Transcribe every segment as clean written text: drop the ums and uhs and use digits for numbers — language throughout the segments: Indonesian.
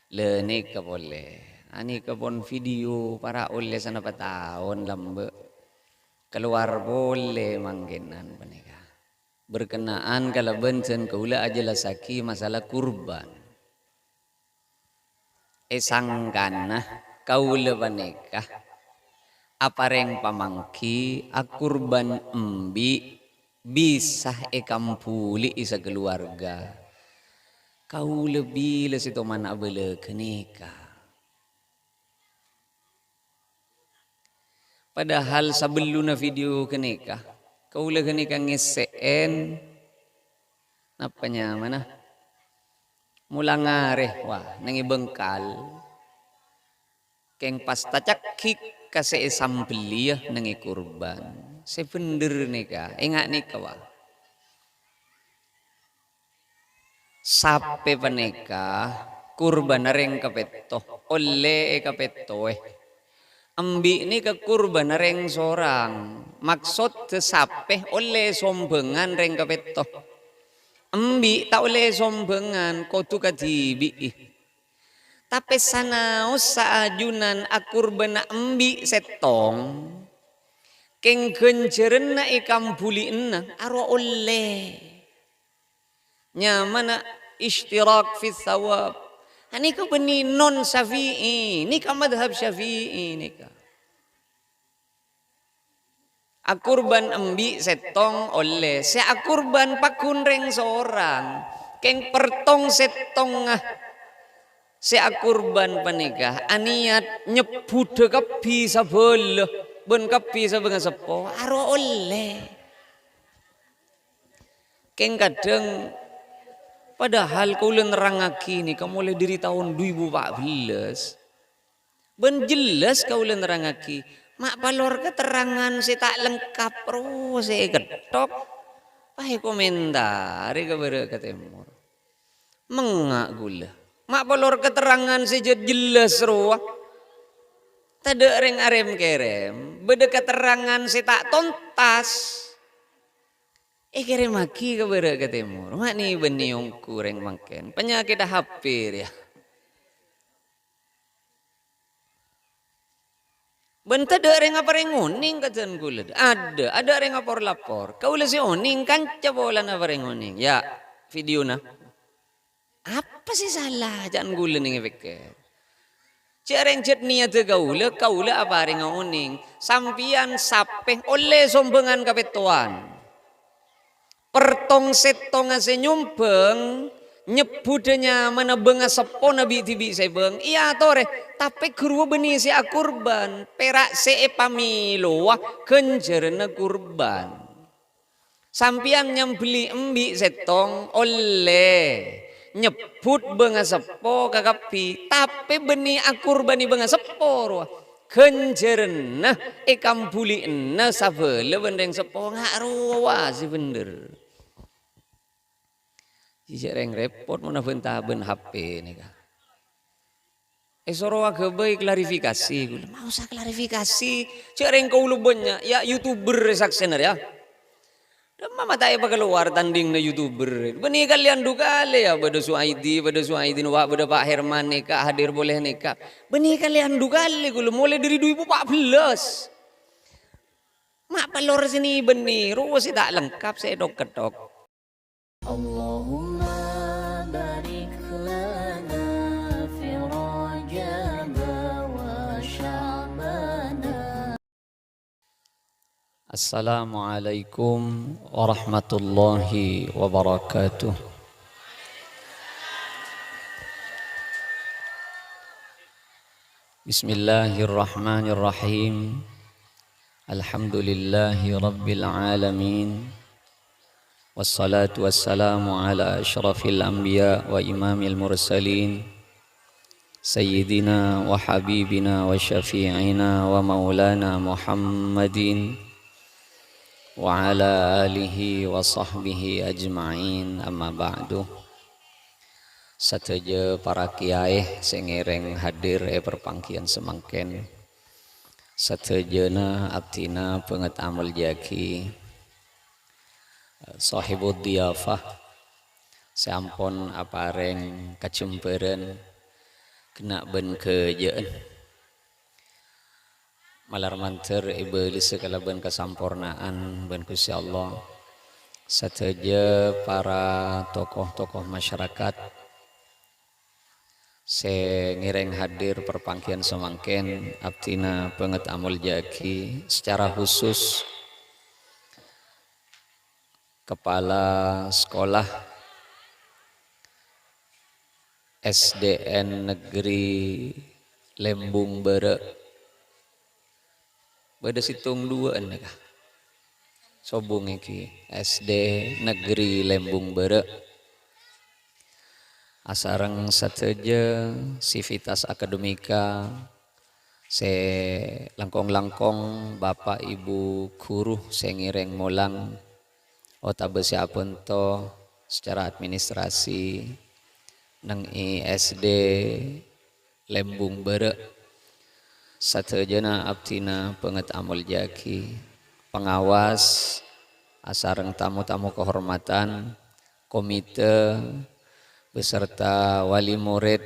Le nikah boleh. Ani kebon video para oleh sana tahun lambe. Keluar boleh manggenan menikah. Berkenaan kalau bencen kaula aja lasaki masalah kurban. Sangkana kaula menikah. Apareng pamangki akurban embi bisa kampuli isa keluarga. Kau lebih le situ mana bela kenika. Padahal sebelum video kenika, kau le kenika ngesen, apanya mana? Mulangare, wah, nengi bengkal. Keng pas tacakik kasih sambeli ya nengi kurban. Sebener nika, ingat nika wah. Sape paneka kurban reng kapeto oleh kapeto ambi ini ke kurban reng sorang maksud sape oleh sombengan reng kapeto ambi tak oleh sombengan kotu katibi tapi sana usaha ajunan akurban ambi setong keng kenceren na ikam buliin aro oleh nyamana ishtirak fi thawab. Ini ka beni non syafi'i, ini ka madhab syafi'i ini ka. Akurban ambi setong oleh, se akurban pakun reng seorang, keng pertong setong se akurban panikah, aniat nyebut kapi sabel, ben kapi sabenga sepo, aro oleh. Keng kadang padahal kau nerangaki ni kamu mulai dari tahun 2014. Ben jelas kau nerangaki. Mak palor keterangan si tak lengkap ro si ketok. Pahe komentari ke bere ke timur. Mengak gula. Mak palor keterangan si jelas ro. Tada reng arem kerem. Beda keterangan si tak tontas. Kira maki ke bere ke timur. Mak ni beni yang kurang makan. Penyakit hampir ya. Bentar ada orang apa yang oning katan gula. Ada orang apa lapor. Kau lesi oning kan cabolan apa yang oning. Ya video na. Apa sih salah jangan gula nih pikir. Cereng cet niat kau le apa yang oning. Sampian sapeh oleh sombengan kapetuan. Pertong setong senyumpeng nyebutnya mana benga sepo nabi tibi sebeng iya tore tapi kurwa beni si akurban perak se pamilo wah kenjerna kurban sampian nyambeli embi setong oleh nyebut benga sepo kakapi tapi beni akurbani benga sepo wah kenjerna kampuli na savele bendeng sepo ngak ruwa si bener. Jarang repot mana ben HP ni kah? Soro agak baik klarifikasi, mau usah klarifikasi. Jarang kau lu banyak ya YouTuber saksenar ya. Dan mama tak apa keluar tanding na YouTuber. Beni kalian dukale ya pada Suaidin wa pada Pak Herman nikah hadir boleh nikah. Beni kalian dukale kulu mulai dari 2014. Mak pelor sini beni, ruwes tak lengkap saya dok ketok. Allahumma barik lana fi Rajab wa Sya'ban. Assalamualaikum warahmatullahi wabarakatuh. Bismillahirrahmanirrahim. Alhamdulillahi rabbil alamin. Wassalatu wassalamu ala asyrafil anbiya wa imamil mursalin Sayyidina wa habibina wa syafi'ina wa maulana Muhammadin wa ala alihi wa sahbihi ajma'in amma ba'du. Sateja para kiai sengereng hadir perpangkian semangken. Satejana abtina penget amal jaki sahibud diyafah sampun apareng kacemperan kena ben kejaan malar manter iblis segala ben kesampurnaan ben Gusti Allah sateja para tokoh-tokoh masyarakat ngireng hadir perpangkian semangken abtina penget amul jaki secara khusus kepala sekolah SDN Negeri Lembung Bere beda situng dua kah sobung iki SD Negeri Lembung Bere asareng sateja sivitas akademika se langkong-langkong bapak ibu guru ngireng molang otabe siapun to secara administrasi nang SD Lembung Bere satejana abtina penget amul jaki pengawas asareng tamu-tamu kehormatan komite beserta wali murid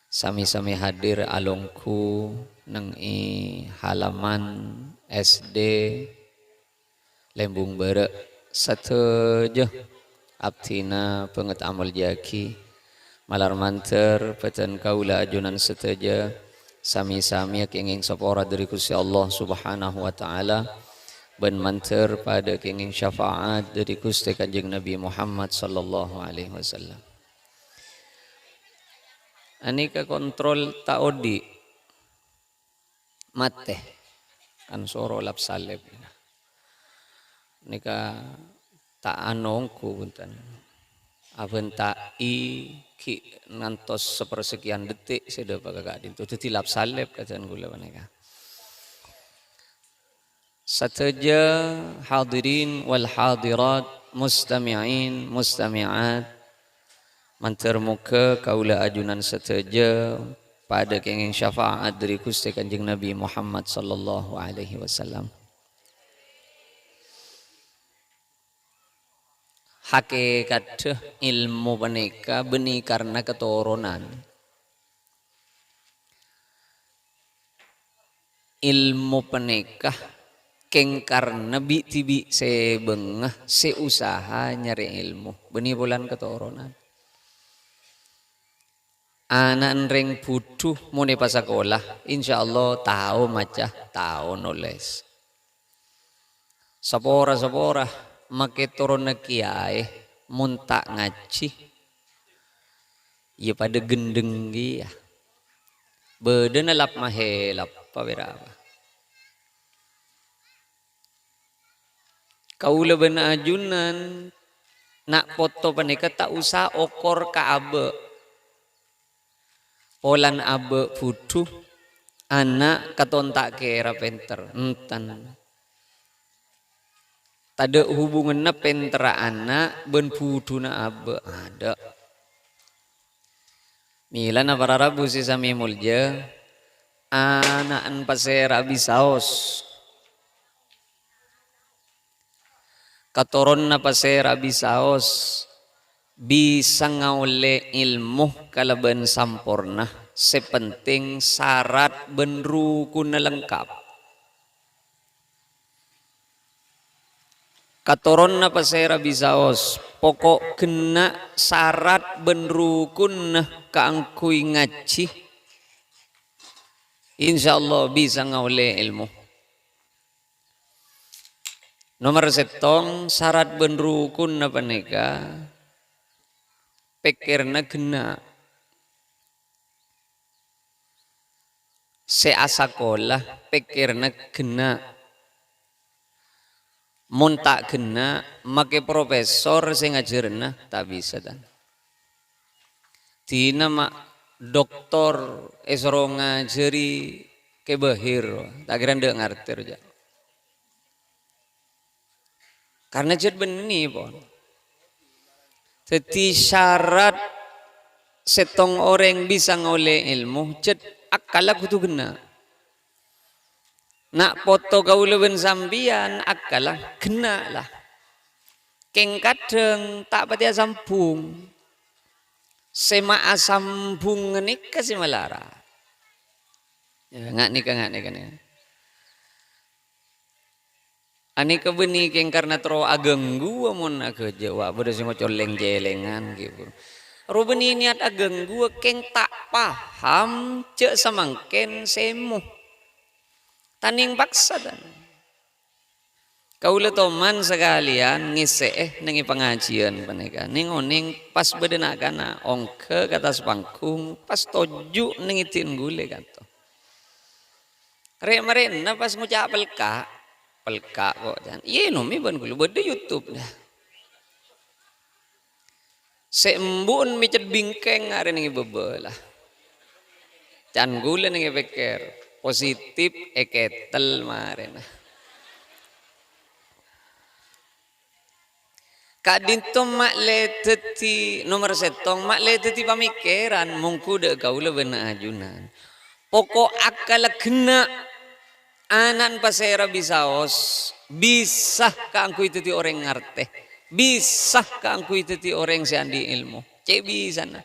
sami-sami hadir alongku nang halaman SD Lembung Bere sateja abtina penget amul jaki malar manter peten kaula ajunan sateja sami-sami kenging sapora dari Gusti Allah Subhanahu wa taala ben manter pada kenging syafaat dari Gusti Kanjeng Nabi Muhammad sallallahu alaihi wasallam. Anika kontrol taodi mate kan soro lap salib. Nika ta anongku punten. Aben ta ki ngantos sepersekian detik seda pagakadin tu dadi lap salib kacan kula menika. Sateja hadirin wal hadirat mustami'in mustami'at manter muka kaula ajunan sateja pada kenging syafaat dari Gusti Kanjeng Nabi Muhammad sallallahu alaihi wasallam. Hakikat ilmu menika benih karena keturunan. Ilmu penikah keng karena tibi sebengah seusaha nyari ilmu benih bulan keturunan anak ring butuh mune pas sekolah insyaallah tahu maca tahu nulis sapora make turun kiai muntak ngaji ya pada gendeng dia beden lap mahelap pawiraba kaula ben ajunan nak foto panika tak usah okor ka abe polan abe butuh anak katontak kera penter entan tada hubunganna pentera anak ben buduna abe ada milana para rabu si sami mulja anak an pasera bisaos katoron na pasera bisaos bisa ngaule ilmu kalaban sampurna sepenting syarat ben rukun na lengkap katoron na pasera bisaos pokok kena syarat ben rukun na kaangkuy ngaji insyaallah bisa ngaule ilmu. Nomor setong syarat ben rukun na panika pikirna gena seasakolah pikirna gena mun tak gena make profesor sing ngajarna tak bisa dan dina mak doktor esro ngajari kebahir tak kira ndek ngarti aja. Karena jad benih pon. Jadi syarat setong orang bisa ngoleh ilmu jad akal aku tu kena. Nak foto gaul ben sambian akal kena lah. Keng kadang tak patia sambung. sema asambung nikah si malara. Ya, nggak nikah nih. Ani kebeni keng karena tero ageng gua mon aga Jawa beda sing coleng jelengan gitu. Rubeni niat ageng gua keng tak paham cek samangken semu. Taning paksa dan. Kaula toman sekalian ngise nengi pengajian paneka. Ning oning pas bedena kana ongke kata sepangkung pas toju nengitin gule kanto. Rek marena pas ngucap pelka kok jan. Iya nomi ban gulu bede YouTube dah. Sembun micet bingkeng are nengi bebelah. Can gule nengi beker positif eketel marena. Kadinto makle teti nomor setong makle teti pamikiran mungku de kaula bena ajunan. Pokok akal kena anan pasera bisaos bisa kaangku itu ti orang ngarte bisa kaangku itu ti orang siandi ilmu cek bisa na.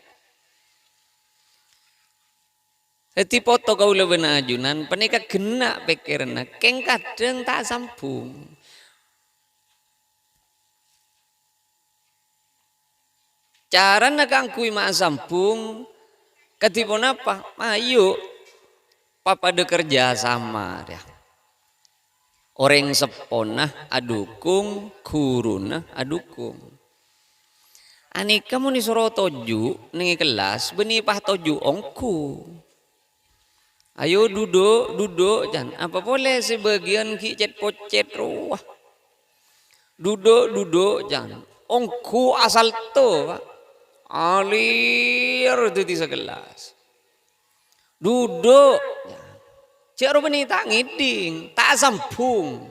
Eti foto kaula bena ajunan penika kena pikirna keng kadang tak sambung. Cara nak angkui mak sampung, ketipun apa? Ayo, papa de kerja sama ya. Orang seponah adukung, kuruna adukung. Ani kamu ni suruh toju, nengi kelas, beni pah toju ongku. Ayo duduk, jangan apa boleh sebagian kicet pocet ruah. Duduk, jangan. Ongku asal to, Pak. Alir itu di segelas. Duduk. Cik rupanya tak ngiding, tak sambung.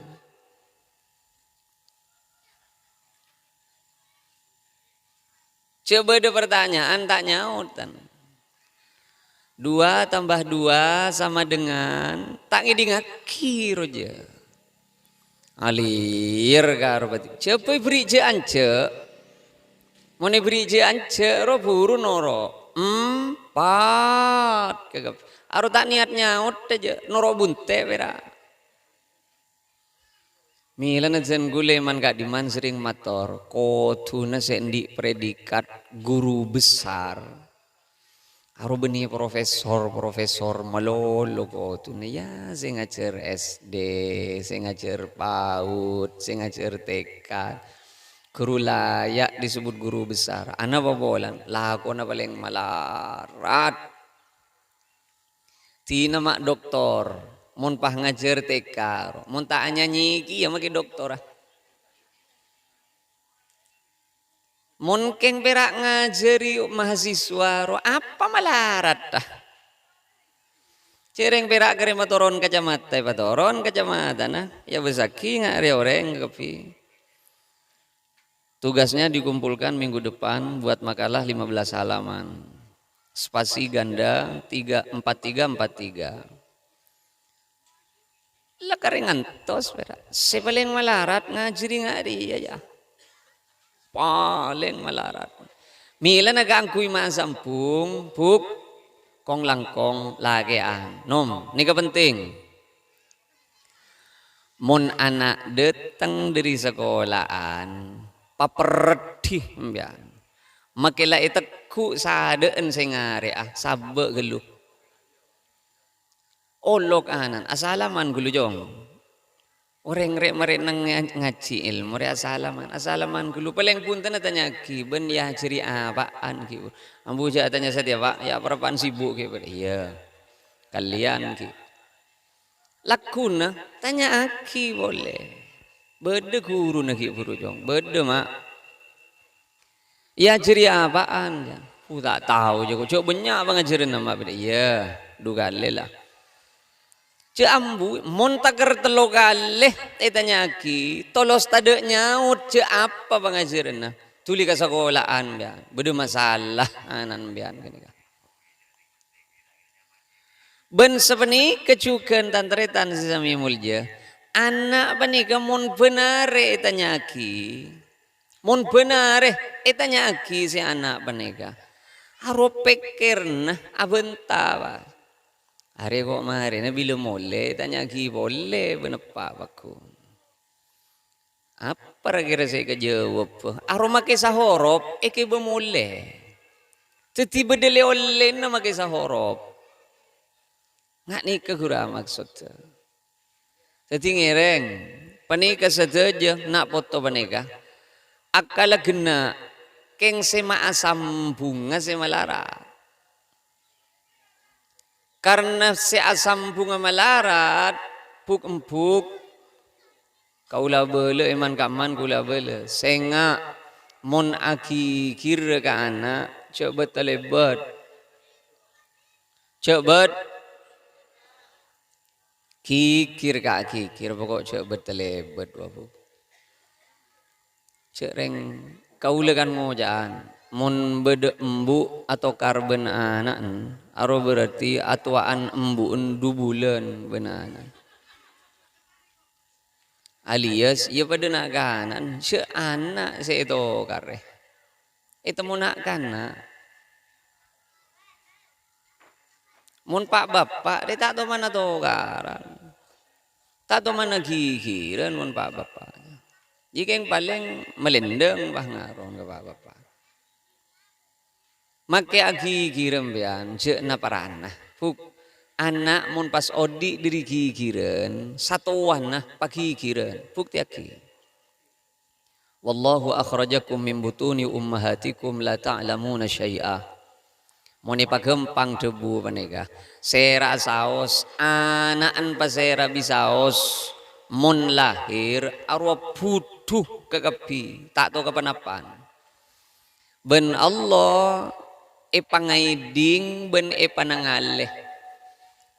Coba ada pertanyaan tak nyautan. 2 tambah 2 sama dengan tak ngiding akhir aja. Alir karo berarti. Coba beri je ance. Mone beri je ance ro buru noro 4 kagak aru tak niat nyaut aja noro bunte pera milana jen gule man gak diman sering mator kotuna sendi predikat guru besar aru beni profesor malolo kotuna ya sing ngajar SD sing ngajar PAUD sing ngajar TK guru layak disebut guru besar. Ana bobolan, lakona paling malarat. Tina mak doktor, mun pah ngajar TK, mun tak nyanyi ki ya maki doktor. Mun keng perak ngajari mahasiswa ro apa malarat dah. Cereng perak kere matoron kacamata, patoron kacamata nah, ya besaki ngare orang kepi. Tugasnya dikumpulkan minggu depan buat makalah 15 halaman. Spasi ganda 4343. Lah karengan tos pera. Sepaling malarat ngajiri ngari ya. Paling malarat. Mila nagangkuy masampung buk kong langkong lagean. Nom, ini penting. Mun anak datang dari sekolahan paperti mbian makela iteku sadeen sing ngare sabe geluh olok anan asalaman gulu jong orang rek mare nang ngaji ilmu rek asalaman gulu paling punten tanya ki ben ya ciri apaan ki ambu ja tanya sadia Pak ya perapaan sibuk ki iya kalian ki lakuna tanya aki boleh bede guru naki guru jong, bede mak. Ya ciri apaan ya? Tak tahu juga. Cok banyak pengajaran nama bede. Iya, 2 kali lah. Cok ambu, montaker 3 kali. Tanya ki, tolos tade nyaut. Cok apa pengajaran nah? Tuli ke sekolahan ya. Bede masalah anan bian kan. Ben sepeni kecukan tantretan sesami mulja. Anak panika mun benare itanyaki. Mun benare itanyaki si anak panika. Aro pikir nah abenta. Hari kok mari na bila mole tanya ki boleh benapa aku. Apa kira saya kejawab? Aro make sahorop eke bemole. Tiba dele oleh na make sahorop. Nggak nikah gura maksud. Jadi ngereng panika saja nak foto panika. Akala gena keng sema asam bunga sema lara. Karena si asam bunga malarat empuk kaula bele iman kaman kula bele senga mon aki kira ka anak coba telebat coba kikir ka kikir pokok coba telebat babu cereng kaula kan ngojaan mun bede embu atau karben anak aro berarti atuaan embuun 2 bulan benanan alias ia pada nak kanan se anak se itu kare itu mau nak kana mun pak bapak dia tak tahu mana tu karan tak tahu mana gigiran mun pak bapak jika yang paling melendeng bah ngaron ke pak bapak make agi giram bian je na parana fuk anak mun pas odi diri gigiran satuan nah pagi gigiran fuk tiaki wallahu akhrajakum min butuni ummahatikum la ta'lamuna syai'a moni pagempang debu panega sera saos anaan pasera bisaos mun lahir arwa butuh kekepi tak tahu kapan-apan ben Allah pangaiding ben panangaleh.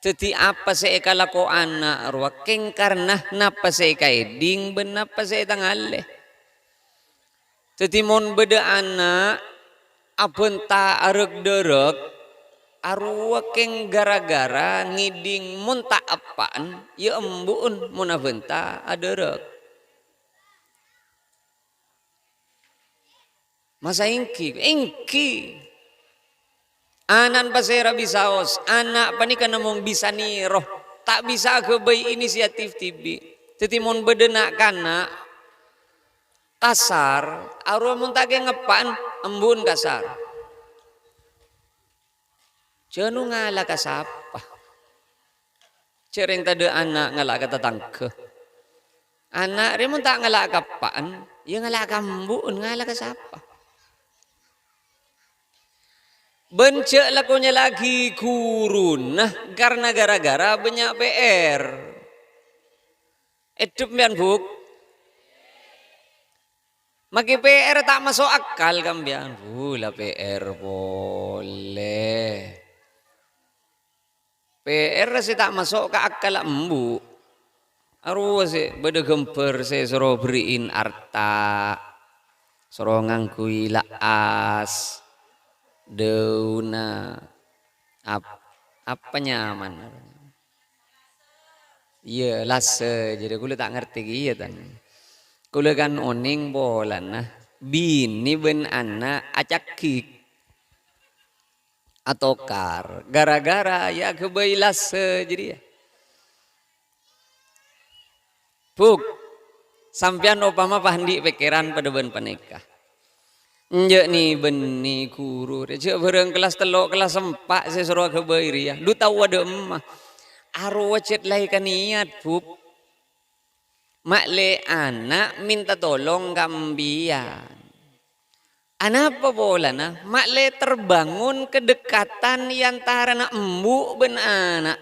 Jadi apa saya kalako anak arwah keng karena napa saya kaiding ben napa saya tangaleh. Jadi mon beda anak apun ta arek derek arwah keng gara-gara ngiding mun tak apaan ya embuun mun aventa aderek. Masa ingki anan pasera bisaos anak panika namong bisa niroh tak bisa kebay inisiatif tibi titimon bedenak kana kasar arwah mun tage ngepan embun kasar jenu ngala kasapa cereng tade anak ngala kata tangke anak remun tak ngala kapaan ya ngala kambun ngala kasapa bencek lakunya lagi kurun nah karena gara-gara banyak PR etup mian buk maki PR tak masuk akal kambian lah PR boleh PR sih tak masuk ke akal embu aru sih beda gemper sih suruh beriin arta suruh ngangkui laas dauna apa nyaman iya lase jadi kula tak ngerti iya tan kula kan oning bolan nah bini ben anak acakik atau kar gara-gara ya kebayi lase jadi ya puk sampean opama pahandi pikiran pada ben panikah njek ni beni guru cek bareng kelas 3 kelas 4 saya suruh ke bairi ya lu tahu ada emah arwah cet lai kan niat bub mak le anak minta tolong kambian anak apa bola nah mak le terbangun kedekatan antara anak embu ben anak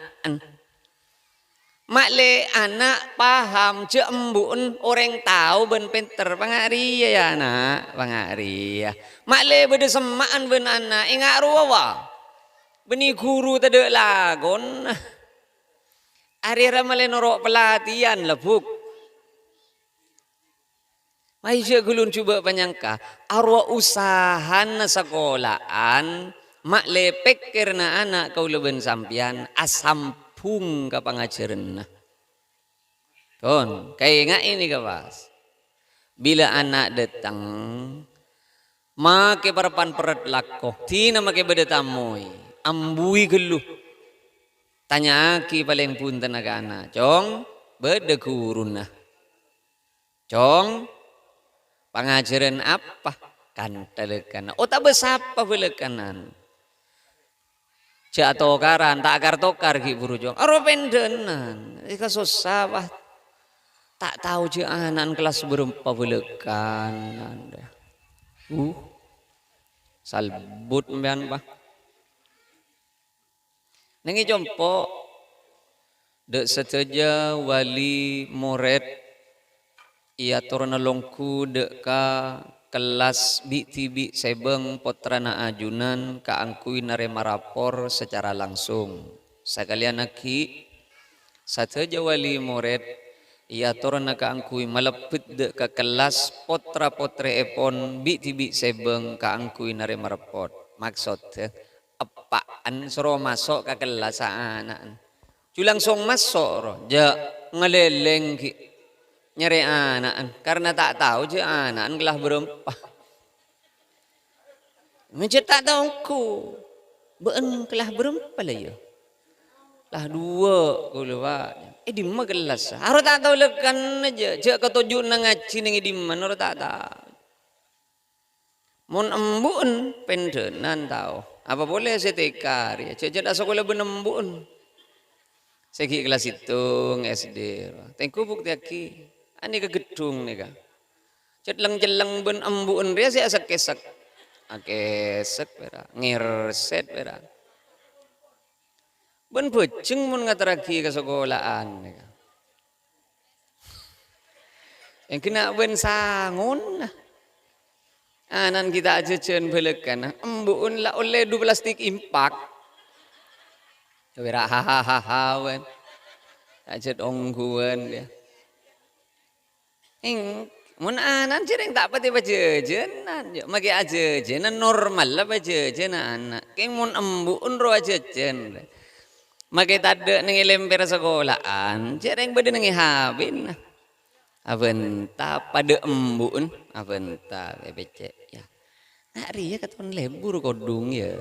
mak le anak paham cek embun orang tahu ben pinter pangaria ya anak pangaria mak le beda semaan ben anak ingat ruwa beni guru tade lagon ari ramale norok pelatihan lah buk mai je gulun coba panyangka arwa usahan sekolahan mak le pikir na anak kau leben sampian asam pung ka pangajaran ton kayak nggak ini kawas bila anak datang make parapan perat lako tina make beda tamoi ambui geluh tanya aki paling pun tenagana cong beda kuruna cong pengajaran apa kan telekan oh tak besapa belekanan cak tokaran tak akar tokar ki buru jong aro pendenan ika susah wah tak tahu je anak kelas berempat belekanan salbut mbian bah nengi jompo dek seteja wali murid ia turun longku dek ka kelas bi tibi sebeng potrana ajunan ka angkui narema rapor secara langsung sekalian aki seteja wali murid ia turun ka angkui melepit dek ka kelas potra potre epon bi tibi sebeng ka angkui narema rapor maksud apaan suruh masuk ke kelas anak culang song masuk roh ja ngeleleng ki nyari anak karena tak tahu je anak kelah berempat macam tak tahu ku ben kelah berempat lah ya lah dua ku lupa di mana kelas harus tak tahu lekan aja je ketujuh nang ngaji ning di mana harus tak tahu mun embun pendenan tahu apa boleh saya tekar ya cek dah sekolah benembun segi kelas hitung SD tengku bukti aki ani ke gedung nih kak cetleng celeng ben embun dia saya kesak akesek pera ngirset pera ben bejeng mun ngataraki ke sekolahan nih kak yang kena ben sangun anan kita aja jen belekan embun lah oleh 2 plastik impak wira hahaha wen aja ongguan dia mun anan jereng tak pati bajejenan yo magi aja jenan normal lah bajejenan anak keng mun embun ro aja jen magi tade ning lemper sekolahan jereng bede ning habin aventa pada embun aventa becek ya nak ria katon lebur kodung ya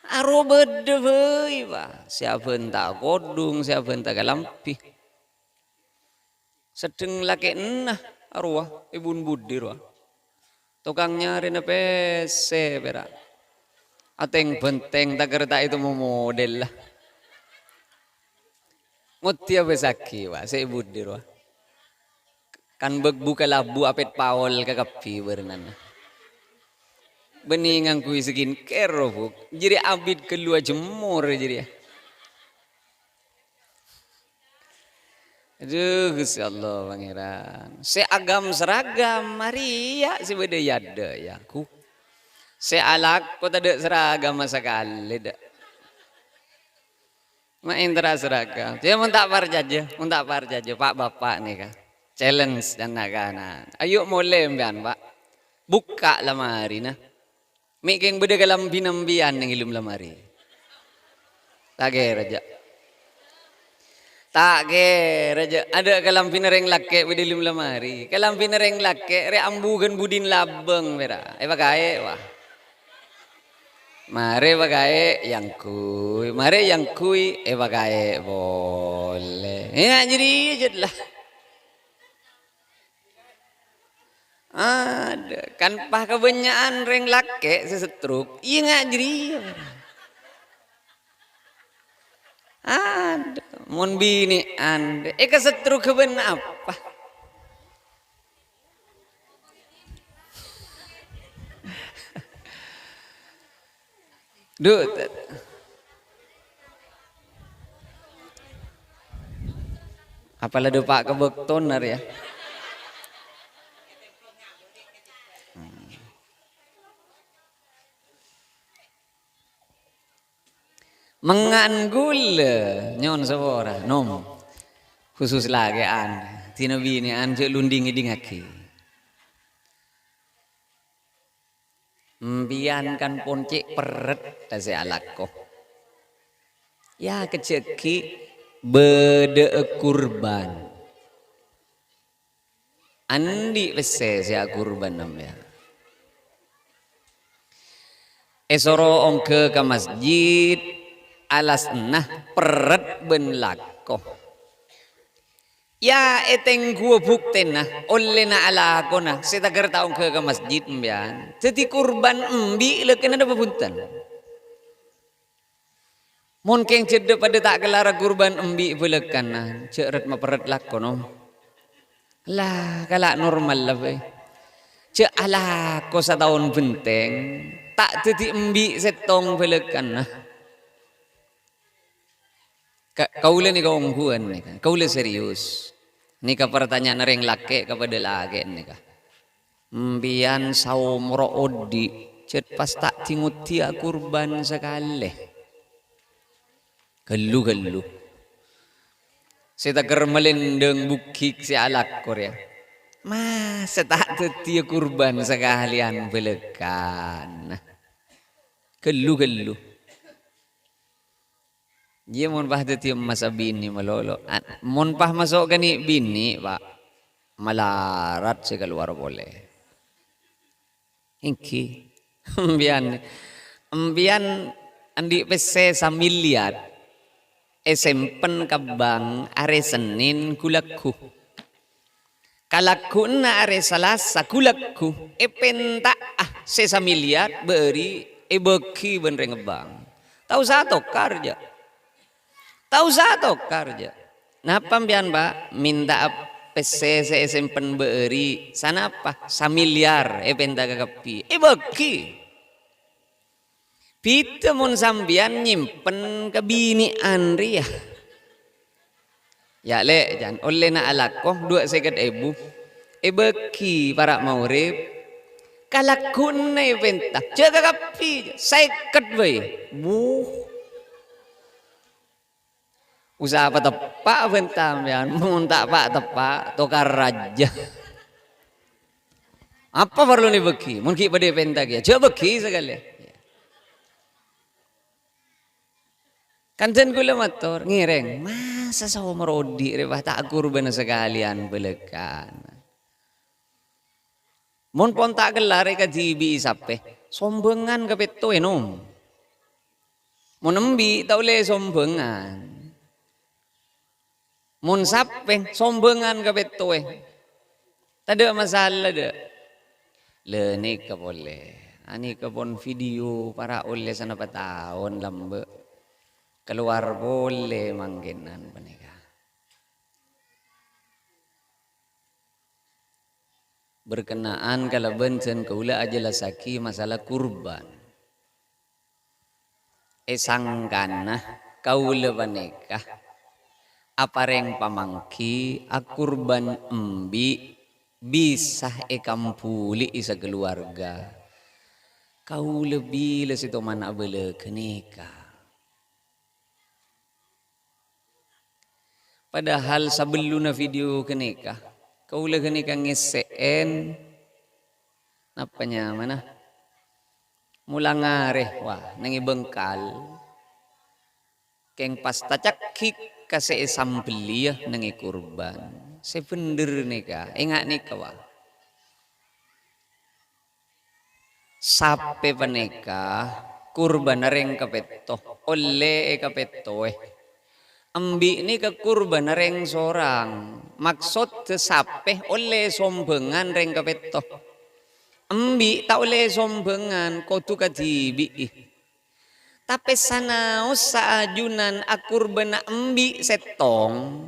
aro bede heuy Pak siapa entah kodung siapa entah galampi sedeng laki enah arwah ibun budi roh tukang nyari na PC pera ateng benteng tak kereta itu mau model lah mutia besaki Pak saya budi roh kan buka labu apet pawol kakapi berenang beningang kui skincare roh jadi abid keluar jemur jadi aduh Gusti Allah pangeran seagam seragam Maria si beda yada ya ku sealak kok tak ada seragam sekali dak main terus seragam dia mentak parjaja Pak Bapak nih kah challenge dan nagana. Ayo mulai mbian Pak. Buka lemari nah. Mikeng beda kalam binambian yang ilum lemari. Tage raja. Ada kalam pinereng lake beda ilum lemari. Kalam pinereng lake re ambugan budin labeng bera. Bagae wah. Mare bagae yang kui. Bagae boleh. Ya jadi lah. Ada kan pah kebanyakan reng lake sesetruk iya nggak jadi ada mon bini anda kesetruk keben apa duh apalah do Pak kebektoner ya menganggul nyon sawora nom khusus lagi anda tina bini anja lundingi dingaki mbian kan poncek peret tase alako ya keceki bede kurban andi pese sia kurban nam ya Esoro ongke ke masjid alas nah peret ben lako. Ya eteng gua bukten nah oleh na ala ko na setagar taong ke masjid mbian. Jadi kurban embi leken ada bebuntan. Mon keng cedek pada tak kelara kurban embi belekan nah ceret maperet lako no. Lah kalak normal lah be. Cek ala ko sa tahun benteng tak jadi embi setong belekan nah. Kaula ni kau ongguan ni kan. Kaula serius. Ni ka pertanyaan ring laki kepada laki ni ka. Mbian saumro odi cet pas tak tingutia kurban sekali. Gelu. Saya tak melendeng bukik si alak Korea. Mas tak tetia kurban sekalian belekan. Gelu. Dia mon pah tetia masa bini malolo. Mon pah masuk kani bini pak malarat si keluar boleh. Inki Embian andi pese samiliat esempen kabang are Senin kulakku. Kalaku na are Selasa kulakku. Penta sesamiliat beri beki benreng bang. Tahu satu karja. Napa mbian Pak minta PC esempen beri sana apa samiliar penta kakapi beki. Pita mon sambian nyimpen ke bini Andri ya. Ya le jan oleh na alakoh 2 seket ebu. Beki para maurib. Kalakun na eventa. Jaga kapi. Seket bay. Usaha apa tepak eventa yan. Mun tak pak tepak. Tokar raja. Apa perlu ni beki? Mungkin pada eventa kia. Coba beki sekali. Kanten kula motor ngireng masa sa merodi reba tak kurban sekalian belekan. Mon pon tak gelar ka jibi sape sombengan ka peto enom. Mon embi tau le sombengan. Mon sape sombengan ka peto Tada masalah de. Le ni ka boleh. Ani ka pon video para oleh sana patahun lambe. Keluar boleh mangginan panika. Berkenaan kalau bencen kaula aja lasaki masalah kurban. Sangkana kaula panika. Apareng pamangki akurban embi bisa kampuli isa keluarga. Kaula bila situ mana bele kenika. Padahal sebelum video kenika, kaulah kenika ngesen, apanya mana? Mulangare, wah, nengi bengkal, keng pas tacakik kasih sambeli ya nengi kurban, sepender nika, ingat nika wah. Sape panika kurban reng kapeto, oleh kapeto Ambi ni ke kurban reng sorang. Maksud sape oleh sombengan reng kapeto. Ambi tak oleh sombengan kotu kajibi. Tapi sana usa ajunan akurban ambi setong.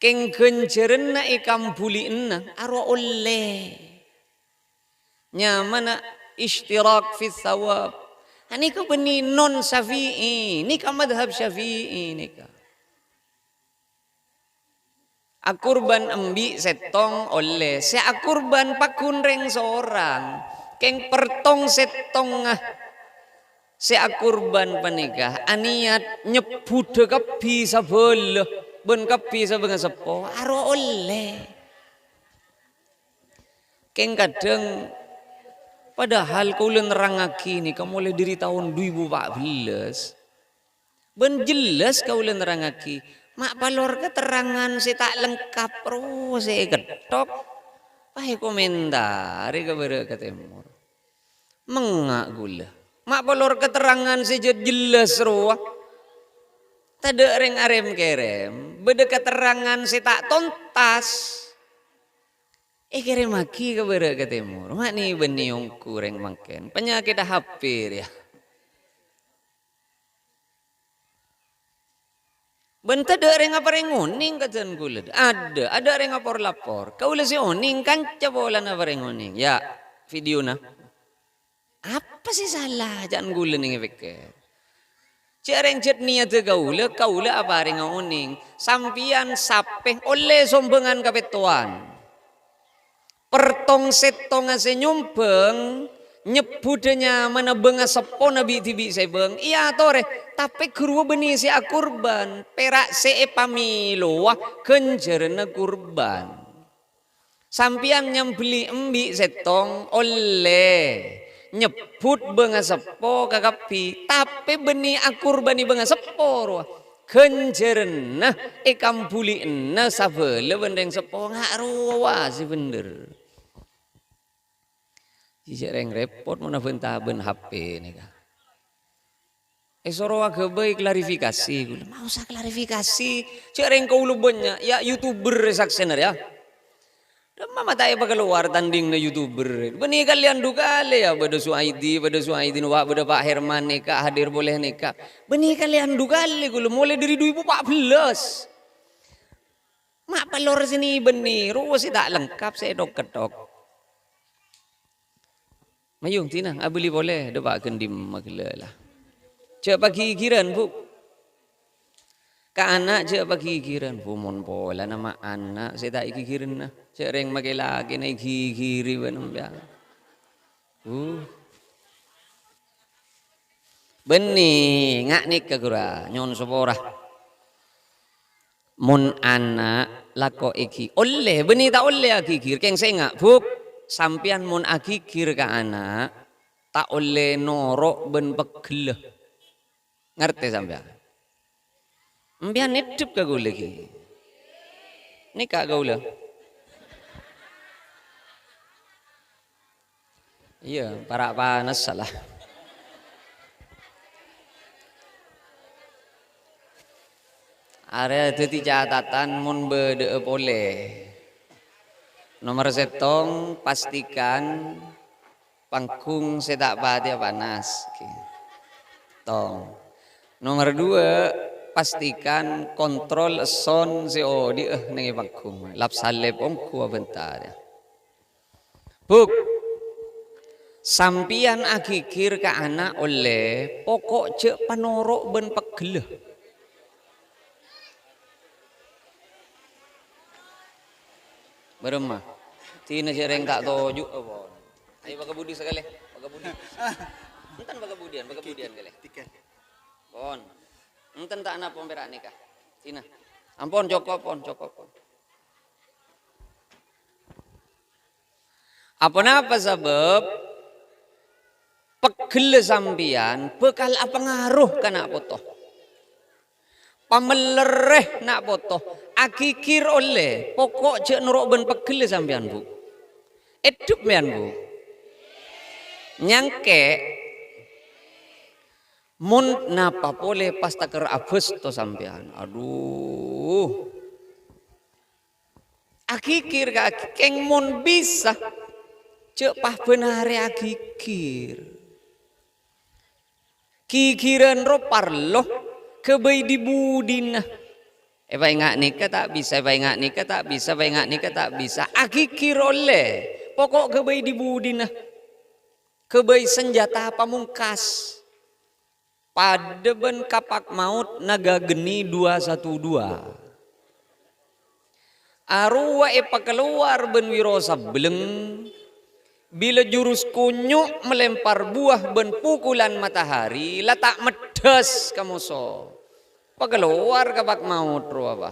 Keng kenceren na ikam buliin na aro oleh. Nyamana ishtirak fi thawab. Ini ka beni non syafi'i, ini ka madhab syafi'i ini ka. Akurban embi setong oleh, si akurban pakun reng seorang, keng pertong setong si akurban panikah, aniat nyebude kapi sabel, ben kapi sabeng sepo, aro oleh. Keng kadang padahal kau nerangaki ni kamu mulai dari tahun 2014. Ben jelas kau nerangaki. Mak palor keterangan si tak lengkap ro si getok. Pahe komentar ke bere ke timur. Mengak gula. Mak pelor keterangan sejak jelas ruah. Tada reng arem kerem, beda keterangan si tak tontas. Kerem maki ke bere ke timur. Mak ni beniung kureng mangken. Penyakit hapir ya. Bentar ada reng apa reng uning katan kulad. Ada reng apa lapor. Kau si uning kan cabolan apa reng uning. Ya, video na. Apa sih salah jangan gula nih pikir. Cereng cet niat kaula apa reng uning. Sampian sapeh oleh sombengan kapetuan. Pertong setong senyumpeng. Nyebudnya mana benga sepo nabi tibi sebeng. Iya tore. Tapi kurwa beni si kurban. Perak se pamiloa kenjerna kurban. Sampian nyambeli embi setong oleh. Nyebut benga sepo kakapi. Tapi beni akurbani benga sepo. Kenjerna kambuli na sabele bendeng sepo. Ngak ruwa si bener. Jika reng repot mana bentaben HP ni kah? Soro agak baik klarifikasi, gue mau usah klarifikasi. Cik reng kau lu banyak, ya YouTuber saksener ya. Mama tak apa keluar tanding na YouTuber. Benih kalian dukale ya, pada Suaidi wak, pada Pak Herman nikah hadir boleh nikah. Benih kalian dukale, gue mulai dari 2014. Mak pelor sini benih, ruas tak lengkap saya dok ketok. Mayung tina, abeli boleh, depak kendim magela lah. Cek pagi kiran bu, ka anak cek pagi kiran bu mon pola nama anak saya tak kiran nah, cek reng makai lagi na kiri benem ya. Benih ngak nikah kura nyon sepora. Mon anak lako iki oleh benih tak oleh akikir keng saya ngak bu. Sampian mon akikir ke anak tak oleh norok ben pegel. Ngerti sampean? Mbian hidup ke gue lagi. Nikah gaula. Iya, para panas salah. Ada teti catatan mun bede boleh. Nomor setong pastikan pangkung sedak pati panas. Tong. Nomor 2 pastikan kontrol son CO di nengi pangkung. Lap salep ongku bentar ya. Buk. Sampian akikir ke anak oleh pokok cek panorok ben pegel. Beremah. Tina cereng tak toju apa. Ayo baga budi sekali. Baga budi. Entan baga budian kali. Pon. Entan tak ana pon perak nikah. Tina. Ampun cokop pon. Apa sebab pegel sampian bekal apa ngaruh kana potoh. Pamelereh nak potoh. Akikir oleh pokok cek nurok ben pegel sampean bu. Edup mian bu. Nyangke mun napa boleh pas taker abes to sampean. Aduh. Akikir ka keng mun bisa cek pah benare akikir. Kikiran ro parlo kebai di budina. Eba ingat nikah tak bisa, tak bisa. Akikir oleh pokok kebai di budina. Kebai senjata pamungkas. Pada ben kapak maut naga geni 212. Arwah epa keluar ben wiro sableng. Bila jurus kunyuk melempar buah ben pukulan matahari. Letak medes kamu so. Pakeluar kabak maut roh apa.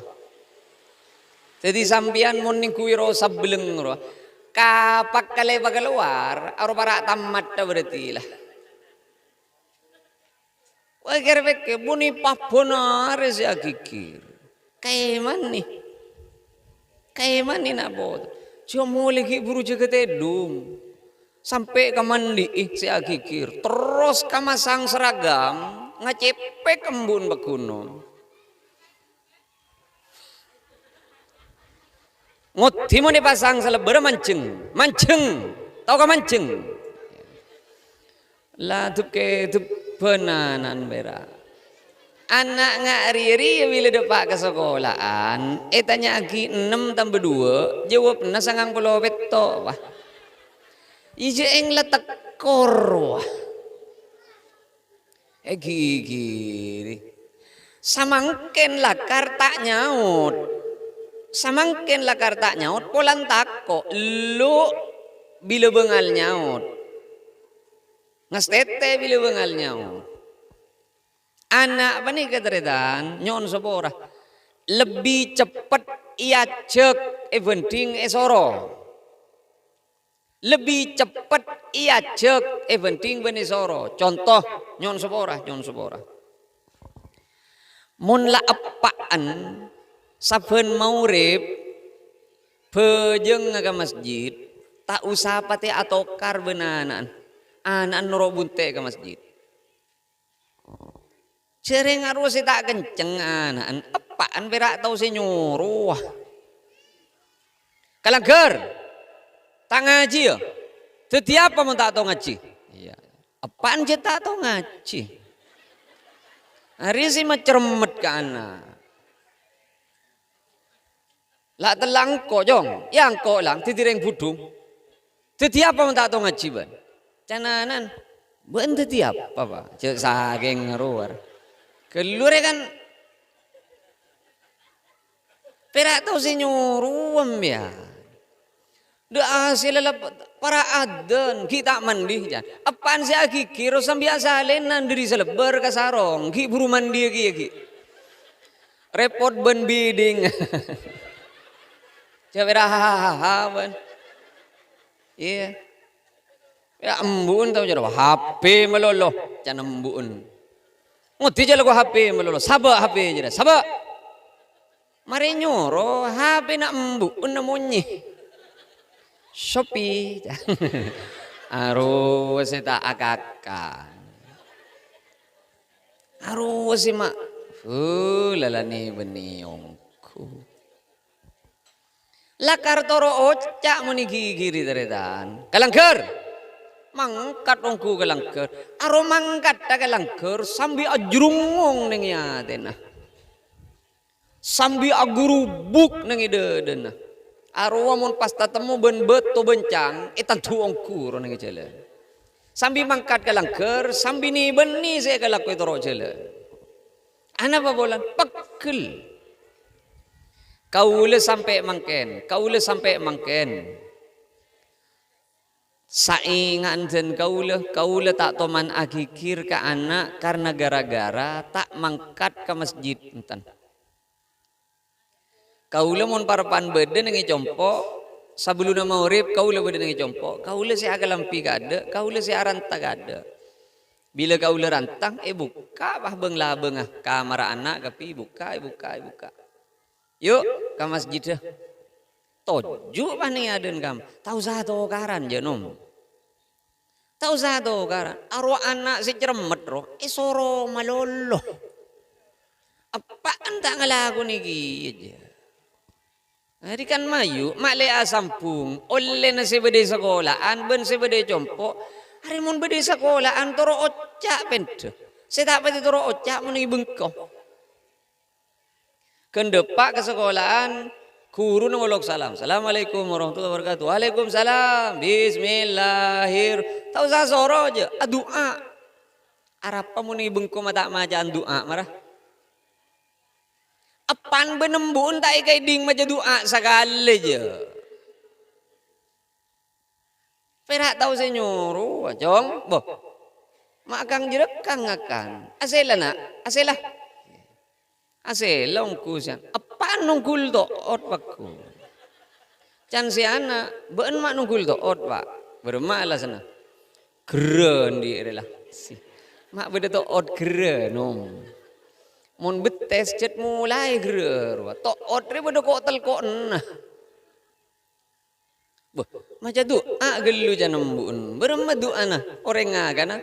Jadi sampian moning kuwiro sableng roh. Kapak kale pakeluar aro para tamat berarti lah. Wah kerek buni pabonar si akikir. Kayak mana nak bot. Cuma lagi buru jaga tedung. Sampai ke mandi si agikir. Terus kamasang seragam ngacepek embun bekuno. Nguti mo dipasang sa lebar mancing. Mancing. Tahu ka mancing? Lah tuh ke tuh penanan berak. Anak ngak riri bila depak ke sekolahan, tanya lagi 6 tambah 2, jawab na sangang pulau beto. Wah. Ije eng letak korwah. Gigi. Samangken lakar tak nyaut. Samangken lakar tak nyaut, polan tako. Lu bila bengal nyaut. Ngas tete bila bengal nyaut. Anak apa nih keteretan nyon sepora lebih cepat ia cek eventing esoro lebih cepat ia cek eventing benesoro contoh nyon sepora mun la apaan saben maurib pejeng ke masjid tak usah pati atokar benanan anak noro bunte ke masjid. Sering harus tak kenceng anak apaan berak tahu si nyuruh kalangker tak ngaji ya setiap apa tak tahu ngaji iya apaan je tak tahu ngaji hari si macermet ke anak lah telang kok jong yang kok lang titireng budung setiap apa tak tahu ngaji ban cananan ban setiap apa cek saking ngeruar keluar kan perak tahu si nyuruh ya doa sila para adan kita mandi jan apaan si aki kiro sambiasa lenan diri selebar ke sarong ki buru mandi ki repot ben biding coba hahaha iya ya embun tahu jadi HP meloloh can embun nguti aja lagu HP melulu, sabak HP aja, sabak. Mari nyoro HP nak embu, namunyi. Shopee, harus kita akakan. Harus sih mak, lalani beniongku. Lakar toro ocak muni gigi teretan, kalangker. Mangkat ongku kelangker aro mangkat ta kelangker sambil ajrungong neng yatena sambil agurubuk neng idedena aro amun pas tatemu ben beto bencang etan tu ongku ro neng jalan sambil mangkat kelangker sambil ni beni saya kelak itu ro jalan ana apa bolan pekel kaule sampai mangken saingan dan kaula tak toman agikir ke anak karena gara-gara tak mangkat ke masjid entan. Kaula mun parapan beden ngi compo sabeluna maurib kaula beden ngi compo kaula si agalampi kada kaula si aranta kada. Bila kaula rantang buka bah beung kamar anak kapi buka. Yuk ke masjid dah. Toju bah nih aden kam. Tahu satu karan jenum. Tahu satu karan. Arwah anak si cermet roh. Soro malolo. Apaan tak ngelaku nih aja. Hari kan mayu mak lea sampung. Oleh nasi bede sekolahan ben si bede compo. Hari mun bede sekolahan toro ocak pente. Saya tak pati toro ocak mun bengkok. Kendepak ke sekolahan. Guru nongolok salam. Assalamualaikum warahmatullahi wabarakatuh. Waalaikumsalam. Bismillahirrahmanirrahim. Tahu saya soro aja. Doa. Arapa muni bengko mata majaan doa marah. Apan benembun tak ikai ding maja doa sekali aja. Perak tahu saya nyuruh. Jong. Boh. Mak kang jerekang akan. Asela nak. Asela. Asela ongku siang. Nungkul to'ot pakku. Can si anak, beun mak nungkul to'ot pak. Bermalah sana. Keren di rela. Mak beda to'ot keren om. Mun betes cet mulai keren. To'ot re beda kok tel kok nah. Boh, maca doa gelu jangan embun. Berema doa nah orang ngagana.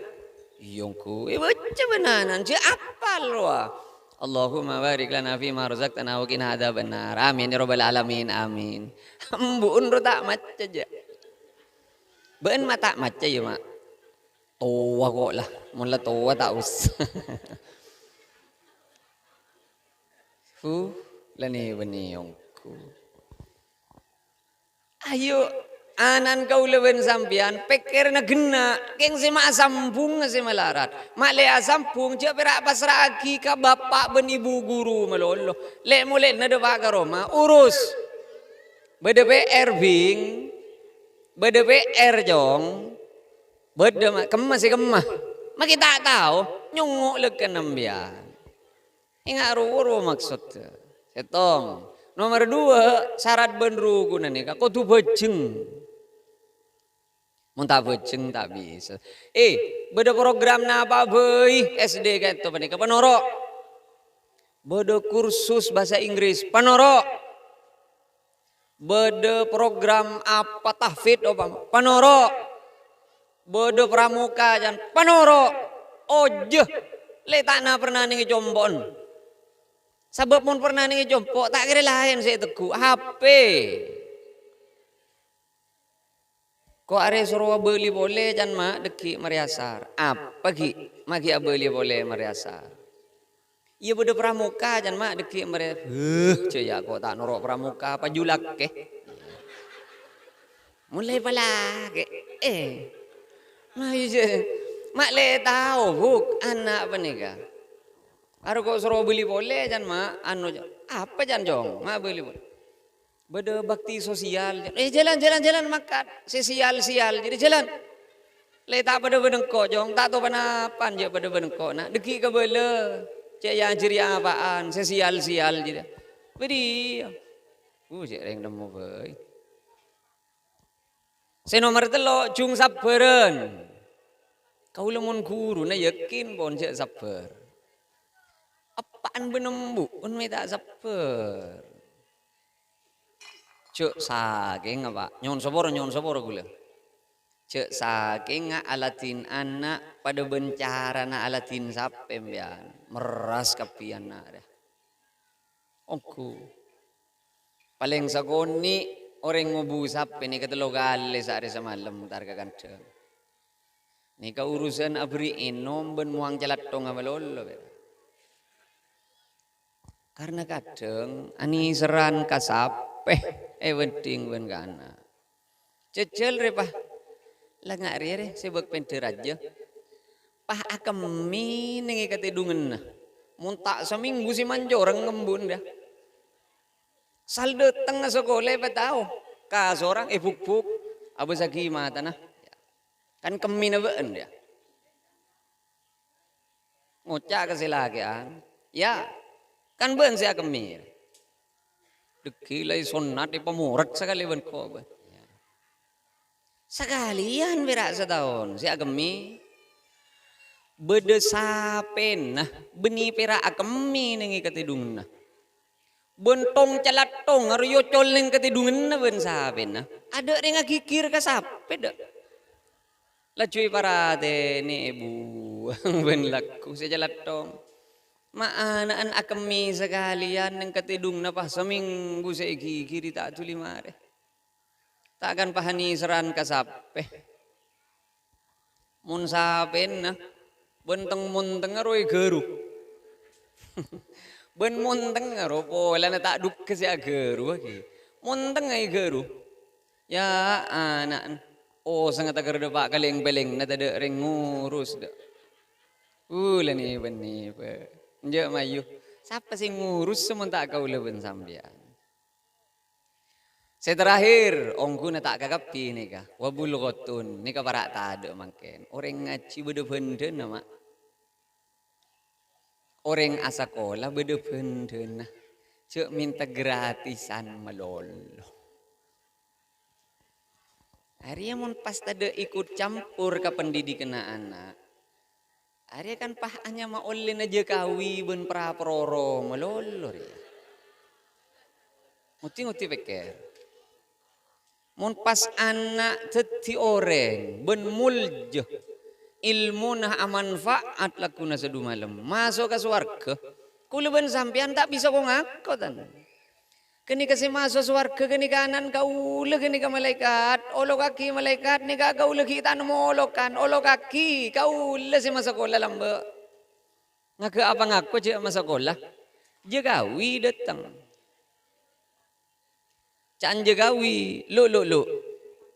Iyongku, baca benanan si apal wa. Allahumma barik lana fi ma razaqtana wa qina adzabannar. Amin ya rabbal alamin. Amin. Embun ro tak maca aja. Ben mata maca ya mak. Tua kok lah, mula tua tak usah. Lani beniongku. Ayo anan kau leben sampian pikir na gena keng si mak sambung si malarat mak le sambung je perak pasragi ka bapak ben ibu guru melolo le mulai na dewa ka Roma urus bede PR bing bede PR jong bede kemah si kemah mak kita tahu nyunguk leken nambian ingat ru maksud setong. Nomor 2 syarat benru guna nih kau tu bejeng. Muntah bejeng tak bisa. Beda program napa beuy SD kayak tu panika panorok. Beda kursus bahasa Inggris panorok. Beda program apa tahfidz apa panorok. Beda pramuka jan panorok. Ojeh letana pernah nih jombon. Sebab mun pernah nih jompo tak kira lain saya teguh HP. Ko are suruh beli boleh jan mak deki meriasar. Apa ki? Magi beli boleh meriasar. Iya beda pramuka jan mak deki meriasar. Caya ko tak norok pramuka apa julak ke. Mulai pala ke. Mak le tahu buk anak penikah. Aru kok suruh beli boleh jan mak anu apa jan jong mak beli boleh beda bakti sosial jalan makan sial jadi jalan le tak pada benengko jong tak tahu panapan je pada benengko nak deki ke bela cek yang ciri apaan sial jadi beri cek reng nemu boy se nomor 3 jung saberen kau lemun guru na yakin bon cek sabar apaan benembu un tak saper cek saking apa nyon sobor gula cek saking alatin anak pada bencara na alatin sapem ya meras kapian na dah ongku paling sagoni orang ngobu sape ni kata logale sa semalam targa kanceng ni ka urusan abri inom ben muang jalatong amalolo karena kadang ani seran kasape penting ben kana cecel repah lah ngari re sebab penter aja pah akemi nengi katidungen mun tak seminggu si manjorang ngembun dah saldo tengah sekolah tahu ka seorang buk abu sagi mata nah kan kemi na beun dia ngocak ke silakian ya kan ben saya kemir dekilai sunat di pemurat sekali ben ko sekalian berak setahun saya kemi bede sapen nah beni pera akemi nengi ketidung nah bentong calatong aryo col neng ketidungen nah ben sapen nah ada ring gigir ka sape dak lacui parate ni ibu ben laku saya calatong maanaan akemi sekalian yang ketidung napah seminggu seigi kiri tak tuli mare takkan pahani seran kasape mun sapen nah benteng munteng aroi geru ben munteng aro pola na tak duk ke sia geru ki munteng ai geru ya anak sangat agar depak kaleng beleng na tada reng ngurus dak lani beni pe Nja mayu, siapa sih ngurus sementara kau leben sambian. Saya terakhir, ongku na tak kakapi nih kah, wabul gotun, nih kah parak tade mangken. Orang ngaji bede bende nama, orang asakola bede bende nah, cek minta gratisan melolo. Hari mun pas tade ikut campur ke pendidikan anak. Ari kan pah hanya maulin aja kawi ben praproro melolor ya. Muti pikir. Mun pas anak teti orang ben muljo ilmu nah amanfaat lakuna sedu malam masuk ke swarga kula ben sampean tak bisa kau ngaku tan kini kasih masuk swarga kini kanan kau kini ke malaikat olo kaki malaikat ni kau lagi tan molokan olo kaki kau si masuk kola lambe ngaku apa ngaku je masuk kola je gawi datang can je gawi lo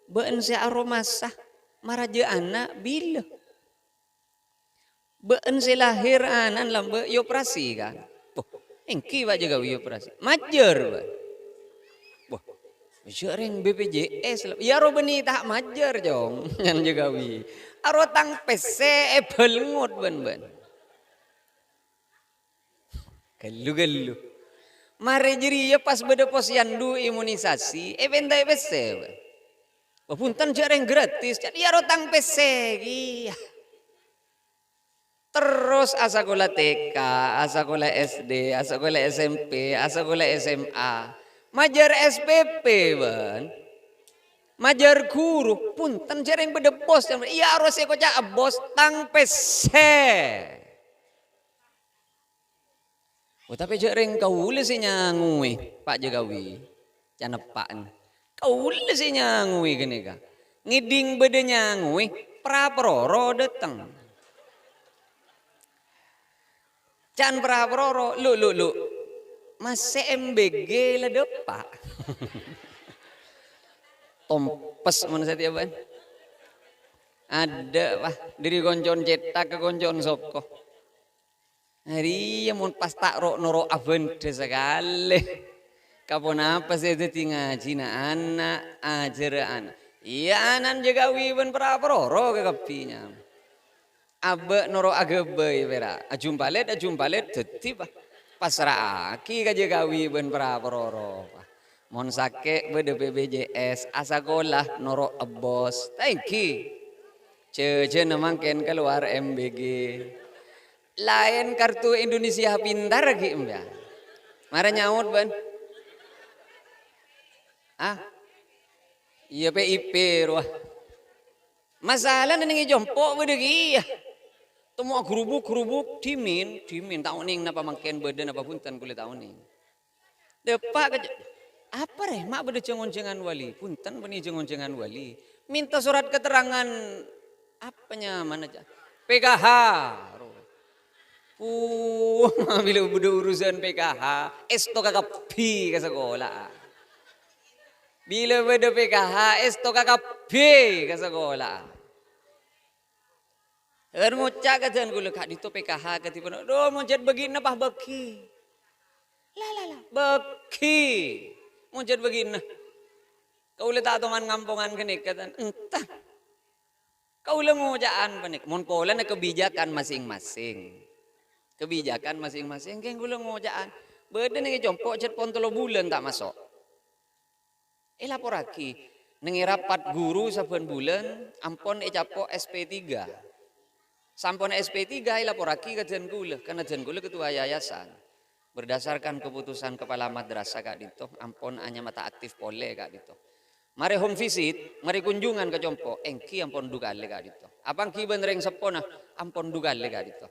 ben si aroma sah maraja anak bila ben si lahir anan lambe yo operasi kan oh engki ba je gawi operasi majer ba wah sering BPJS ya ro beni tak majer jong ngan je gawi aro tang PC belngut ben gelu mare jeri ya pas beda posyandu imunisasi benda PC punten jarang gratis jadi aro tang PC iya terus asakola TK, asakola SD, asakola SMP, asakola SMA, majar SPP ban, majar guru, punten jarang beda bos, iya harus aku cak bos tang PC. Oh tapi jarang kau sih nyangui Pak Jokowi, jangan Pak, kau sih nyangui gini kan, ngiding beda nyangui, praproro datang. Can praproro lu masih MBG lah depak tompes mana saya tiap ada wah dari koncon cetak ke koncon soko hari ya mun pas tak ro noro avente sekali kapon apa sih itu ngaji na anak ajaran iya anan juga wiban praproro ke kapinya abe noro agebe vera ajumpalet dadi pasrah aki kaje gawi ben praproro mon sake bede BPJS asakolah noro ebos thank you ce namangken keluar MBG lain kartu Indonesia Pintar ki mbak mara nyaut ben iya PIP ruah masalah nengi jompo bede ki temu gerubuk dimin tahu ning napa mangken badan apa punten kulit tahu ning depak apa reh mak beda cengon-cengan wali punten beni cengon-cengan wali minta surat keterangan apanya mana aja PKH bila beda urusan PKH esto kakak pi ke sekolah bila beda PKH esto kakak pi ke sekolah ngucak katan gula kak dito PKH katipan do monjat begini pah beki lah beki monjat begini kau le tak toman ngampungan kenik katan entah kau le ngujaan panik mon pola na kebijakan masing-masing keng gula ngujaan beda nengi jompok cet pontolo bulan tak masuk lapor aki nengi rapat guru saben bulan ampon capo SP3 sampun SP3 laporaki ke Jengkule karena Jengkule ketua yayasan berdasarkan keputusan kepala madrasah kak dito ampun hanya mata aktif pole kak dito mari home visit mari kunjungan ke Jompo engki ampun dugale kak dito abang ki benreng sepona ampun dugale kak dito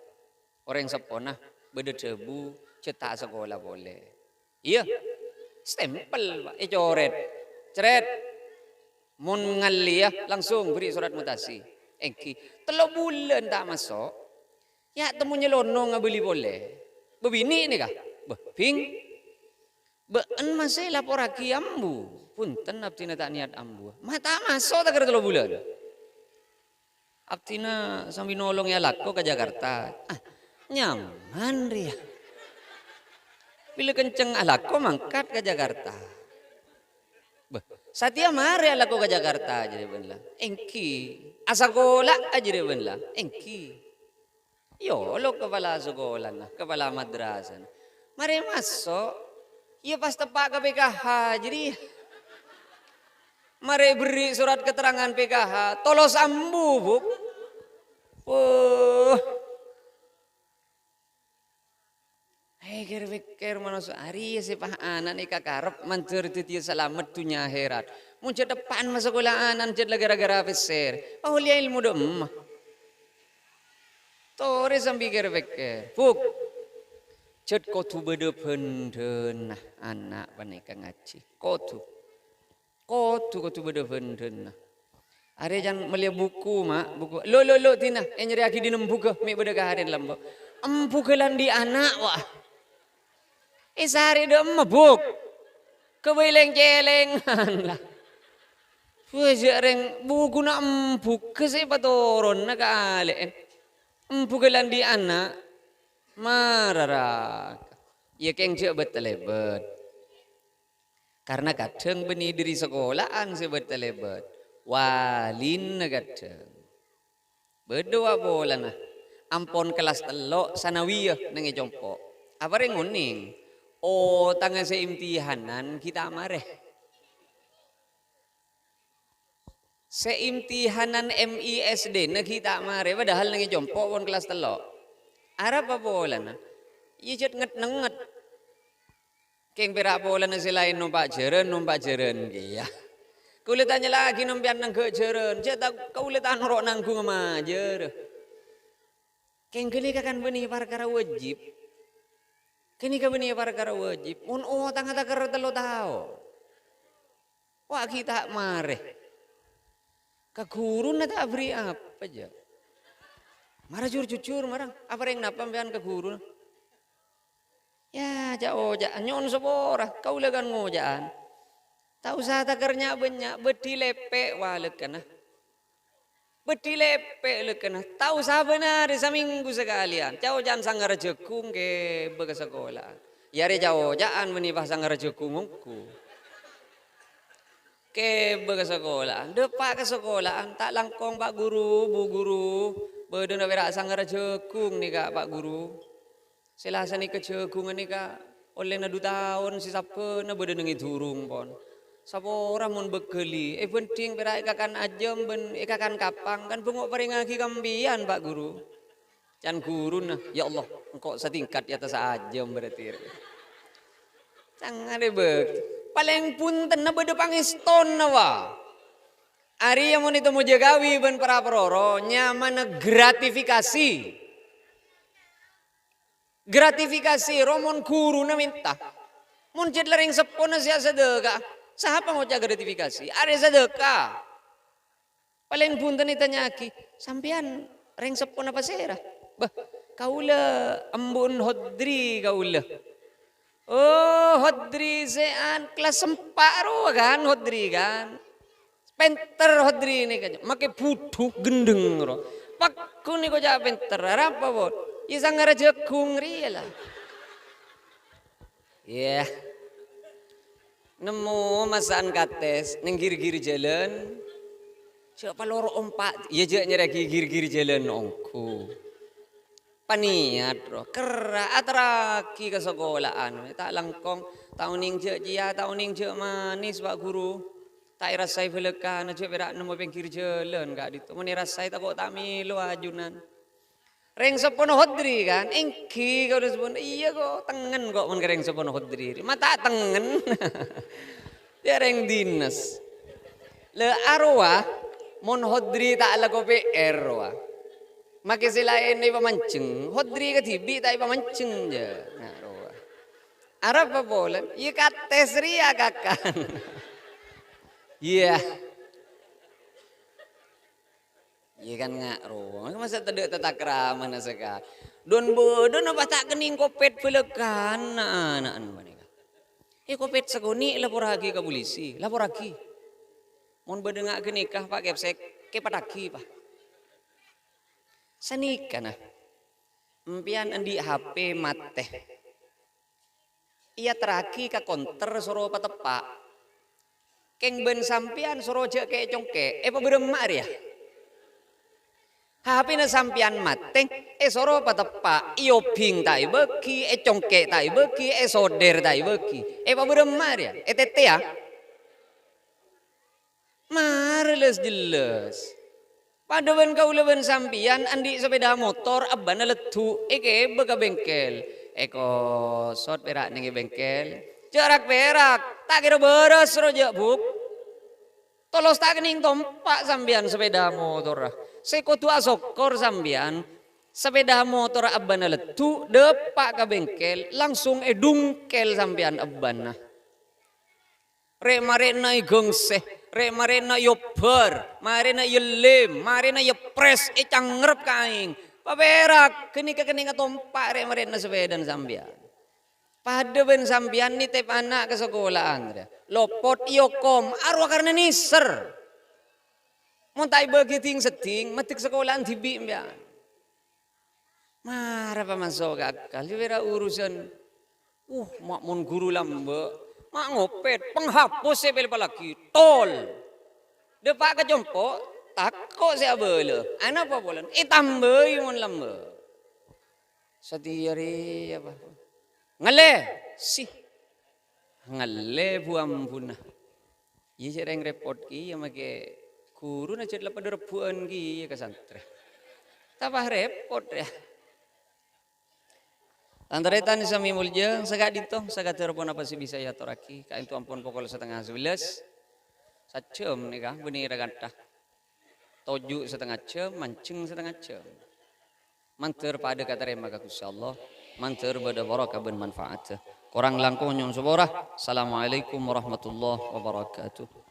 orang sepona beda debu cetak sekolah boleh iya stempel pak coret ceret mun ngali ya langsung beri surat mutasi engki 3 bulan tak masuk ya temunya lono ngabeli boleh bebini ini kah beping been masih lapor aki ambu punten abtina tak niat ambu mata masuk tak kira 3 bulan abtina sambil nolong ya lako ke Jakarta nyaman dia bila kenceng alako mangkat ke Jakarta Satya mari ala ko ke Jakarta jadi benla. Engki asagola aja deh benla. Engki. Yo lo kepala sekolah nah, kepala madrasah. Mari masuk. Iya pas tepak ke PKH jadi mari beri surat keterangan PKH. Tolos ambu bu. Pikir-pikir manusia hari si anak ni kakarap mancer titia selamat dunia akhirat. Muncul depan masa sekolah anak jad gara-gara pesir. Oh lihat ilmu dom. Tore sambil pikir-pikir. Buk. Jad kotu bedepen nah anak panika ngaji. Kotu bedepen nah. Are jangan melihat buku mak buku. Lo tina. Nyeri aki di nembuka. Mek bedegah hari lambak. Empukelan di anak wah. Sehari dem mabuk. Kebileng-celengan lah. Jarang buku na empuk kasi patoron na kaaliin. Empukelan di anak mararak. Ya keng cek betelebet. Karena kadang benih dari sekolahan si betelebet. Walin na kadang. Berdoa bola na. Ampon kelas telok sanawiyah nangi jompo. Apa ring uning? Oh, tangga seimtihanan kita mareh. Seimtihanan MISD na kita mareh. Padahal nangi jompo pon kelas telok. Arab apa bola na? Ijat nget. Keng perak bola na selain numpak jeren ya. Kulitannya lagi numpian nang ke jeren. Cetak kulitan rok nanggung sama jeren. Keng kini kakan benih perkara wajib. Kini ka benih perkara wajib. Tangga takar telo tahu. Wah kita mareh. Ka guru na tak beri apa aja. Marah jujur marah. Apa yang napa mbian ke guru? Ya jauh nyon seborah. Kau legan ngojaan. Tahu sah takarnya banyak. Beti lepek walek kana. Beti lepek lekana. Tahu sah benar seminggu sekalian. Jauh jangan sanggar jekung ke bega sekolah. Yare jauh jangan menipah sanggar jekungku. Ke bega sekolah. Depak ke sekolah. Tak langkong pak guru, bu guru. Beda na berak sanggar jekung nih kak pak guru. Selasa nih ke jekung nih kak. Oleh na 2 tahun si sapa na beda nengi durung pon. Sapa orang mun bekeli, penting berak ikakan ajem ben ikakan kapang kan bengok peringaki kambian Pak Guru. Can guru nah, ya Allah, engkau setingkat di atas ajem berarti. Jangan debek. Paling punten na beda pangiston na wa. Ari yang mun itu mau jagawi ben para peroro nyaman gratifikasi. Gratifikasi romon guru na minta. Mun jad laring sepon na siya sedekah. Siapa mau jaga gratifikasi? Ada sedekah. Paling punten ditanya aki, sampian reng sepon apa serah? Bah, kaula embun hodri kaula. Oh, hodri sean kelas 4 ro kan hodri kan. Penter hodri ini kan. Make butuh gendeng ro. Pakku ni ko ja penter. Apa bot? Isang ngaraja kung riya lah. Yeah. Nemu masaan kates nenggir-gir jalan. Siapa loro ompak? Ya jak nyeraki gir-gir jalan ongku. Paniat roh kera atraki ke sekolahan. Tak langkong tahun ning jak jia tahun ning jak manis Pak Guru. Tak rasai belekan jak berak nemu pinggir jalan kak ditu. Meni rasai tak kok tak milu ajunan. Reng sepono hodri kan, engki kau disebut iya kok tengen kok mun reng sepono hodri, mata tengen, dia reng dinas, le arwah mun hodri tak lagu PR wa, makai selain ni pemancing, hodri ke tibi tak pemancing je, arwah, Arab apa boleh, iya kates ria kakan, iya. Iya kan ngak roh, masa tedek tatakrama na seka. Don bodon apa tak kening kopet pelekan anak mana ka. Kopet segoni lapor lagi ke polisi, lapor lagi. Mon bedengak kenikah Pak Kepsek ke pataki Pak. Sanika nah. Empian andi HP mate. Iya teraki ka konter soro patepak. Keng ben sampian soro je ke congke, pa beremak ya. Hapi na sampian mateng, soro patepak, iyo ping tai beki, congke tai beki, soder tai beki. Pa beremar ya, tete ya. Marles jelas. Padawan kau leban sampian, andi sepeda motor, abana letu, beka bengkel. Eko sot perak ning bengkel. Jarak perak, tak kira beres roja buk. Tolos tak kening tompak sambian sepeda motor. Sekutu asokor sambian. Sepeda motor abana letu depak ke bengkel langsung edungkel sambian abana. Rek marena gongseh, rek marena yoper, marena yelim, marena yepres cangrep kaing. Paberak kening tompak rek marena sepeda sambian. Pada ben sambian ni tep anak ke sekolahan. Lopot yokom arwah karena niser. Montai begiting seting metik sekolahan tibi mbian. Marah pa masuk akal. Vera urusan. Mak mun guru lambe. Mak ngopet. Penghapus saya beli lagi. Tol. Depak ke jompo. Takut saya bela. Anak apa bolan? Tambah mun lambe. Setiari apa? Ngale. Sih. Ngale buam punah. Iya saya repot ki. Yang make guru na cerita pada rebuan ki. Ya ke santri. Tambah repot ya. Antara tani sami mulja, sagak dito, sagak telepon apa sih bisa ya toraki, kain tu ampun pokok 10:30, sacem nih kah, benih raganta, toju 1/2 jam, mancing 1/2 jam, manter pada kata remah kakusya Allah, manter pada barakah ben manfaat, korang langkung nyom seborah, assalamualaikum warahmatullahi wabarakatuh.